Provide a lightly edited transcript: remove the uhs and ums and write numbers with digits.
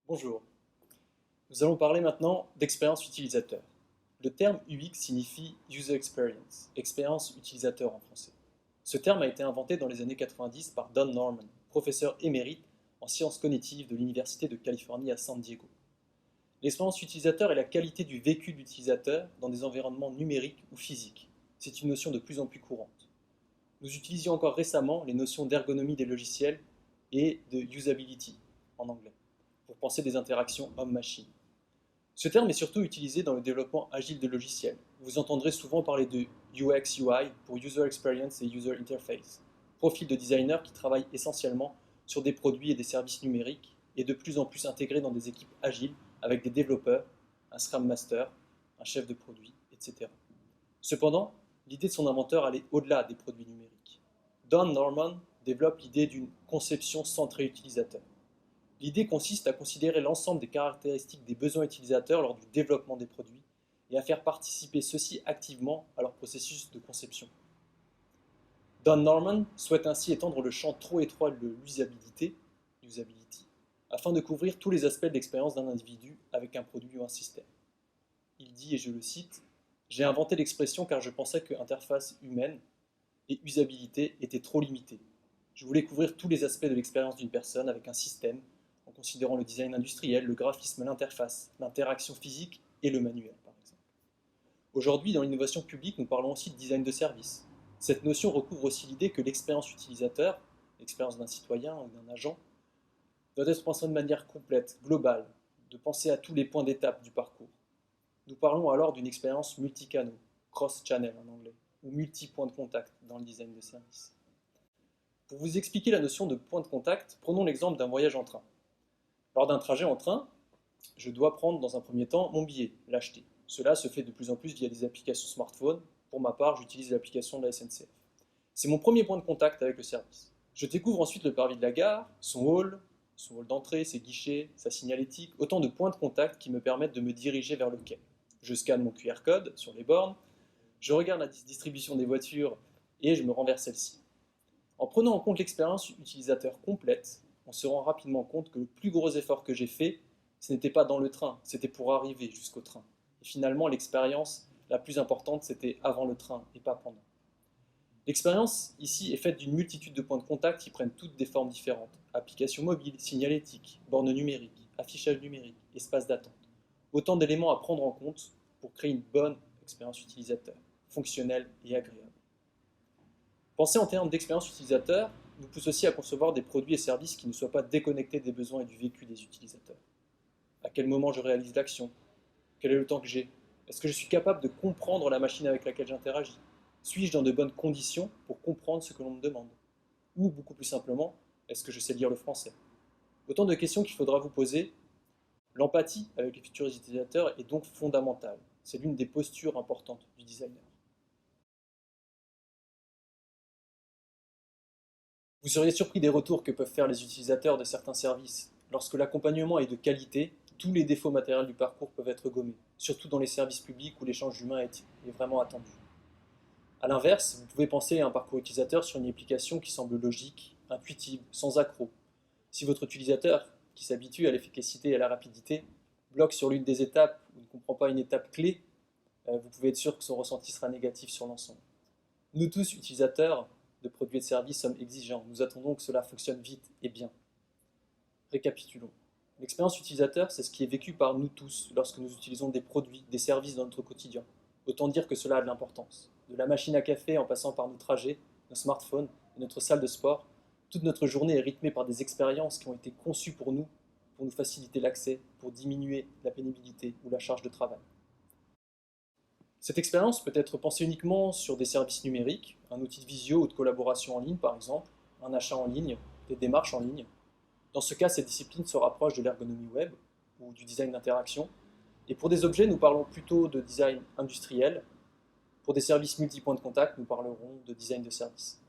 Bonjour, nous allons parler maintenant d'expérience utilisateur. Le terme UX signifie User Experience, expérience utilisateur en français. Ce terme a été inventé dans les années 90 par Don Norman, professeur émérite en sciences cognitives de l'Université de Californie à San Diego. L'expérience utilisateur est la qualité du vécu de l'utilisateur dans des environnements numériques ou physiques. C'est une notion de plus en plus courante. Nous utilisions encore récemment les notions d'ergonomie des logiciels et de usability en anglais pour penser des interactions homme-machine. Ce terme est surtout utilisé dans le développement agile de logiciels. Vous entendrez souvent parler de UX/UI pour User Experience et User Interface, profil de designers qui travaillent essentiellement sur des produits et des services numériques et de plus en plus intégrés dans des équipes agiles avec des développeurs, un Scrum Master, un chef de produit, etc. Cependant, l'idée de son inventeur allait au-delà des produits numériques. Don Norman développe l'idée d'une conception centrée utilisateur. L'idée consiste à considérer l'ensemble des caractéristiques des besoins utilisateurs lors du développement des produits et à faire participer ceux-ci activement à leur processus de conception. Don Norman souhaite ainsi étendre le champ trop étroit de l'usability, afin de couvrir tous les aspects de l'expérience d'un individu avec un produit ou un système. Il dit, et je le cite, j'ai inventé l'expression car je pensais que interface humaine et usabilité étaient trop limitées. Je voulais couvrir tous les aspects de l'expérience d'une personne avec un système, en considérant le design industriel, le graphisme, l'interface, l'interaction physique et le manuel, par exemple. Aujourd'hui, dans l'innovation publique, nous parlons aussi de design de service. Cette notion recouvre aussi l'idée que l'expérience utilisateur, l'expérience d'un citoyen ou d'un agent, doit être pensée de manière complète, globale, de penser à tous les points d'étape du parcours. Nous parlons alors d'une expérience multicanaux, cross-channel en anglais, ou multi-points de contact dans le design de service. Pour vous expliquer la notion de point de contact, prenons l'exemple d'un voyage en train. Lors d'un trajet en train, je dois prendre dans un premier temps mon billet, l'acheter. Cela se fait de plus en plus via des applications smartphone. Pour ma part, j'utilise l'application de la SNCF. C'est mon premier point de contact avec le service. Je découvre ensuite le parvis de la gare, son hall d'entrée, ses guichets, sa signalétique, autant de points de contact qui me permettent de me diriger vers le quai. Je scanne mon QR code sur les bornes, je regarde la distribution des voitures et je me rends vers celle-ci. En prenant en compte l'expérience utilisateur complète, on se rend rapidement compte que le plus gros effort que j'ai fait, ce n'était pas dans le train, c'était pour arriver jusqu'au train. Et finalement, l'expérience la plus importante, c'était avant le train et pas pendant. L'expérience ici est faite d'une multitude de points de contact qui prennent toutes des formes différentes. Applications mobiles, signalétique, bornes numériques, affichage numérique, espace d'attente. Autant d'éléments à prendre en compte pour créer une bonne expérience utilisateur, fonctionnelle et agréable. Penser en termes d'expérience utilisateur nous pousse aussi à concevoir des produits et services qui ne soient pas déconnectés des besoins et du vécu des utilisateurs. À quel moment je réalise l'action? Quel est le temps que j'ai? Est-ce que je suis capable de comprendre la machine avec laquelle j'interagis? Suis-je dans de bonnes conditions pour comprendre ce que l'on me demande? Ou, beaucoup plus simplement, est-ce que je sais lire le français? Autant de questions qu'il faudra vous poser. L'empathie avec les futurs utilisateurs est donc fondamentale. C'est l'une des postures importantes du designer. Vous seriez surpris des retours que peuvent faire les utilisateurs de certains services. Lorsque l'accompagnement est de qualité, tous les défauts matériels du parcours peuvent être gommés, surtout dans les services publics où l'échange humain est vraiment attendu. A l'inverse, vous pouvez penser à un parcours utilisateur sur une application qui semble logique, intuitive, sans accroc. Si votre utilisateur, qui s'habitue à l'efficacité et à la rapidité, bloque sur l'une des étapes ou ne comprend pas une étape clé, vous pouvez être sûr que son ressenti sera négatif sur l'ensemble. Nous tous, utilisateurs de produits et de services, sommes exigeants. Nous attendons que cela fonctionne vite et bien. Récapitulons. L'expérience utilisateur, c'est ce qui est vécu par nous tous lorsque nous utilisons des produits, des services dans notre quotidien. Autant dire que cela a de l'importance. De la machine à café en passant par nos trajets, nos smartphones et notre salle de sport, toute notre journée est rythmée par des expériences qui ont été conçues pour nous faciliter l'accès, pour diminuer la pénibilité ou la charge de travail. Cette expérience peut être pensée uniquement sur des services numériques, un outil de visio ou de collaboration en ligne par exemple, un achat en ligne, des démarches en ligne. Dans ce cas, cette discipline se rapproche de l'ergonomie web ou du design d'interaction. Et pour des objets, nous parlons plutôt de design industriel. Pour des services multi-points de contact, nous parlerons de design de service.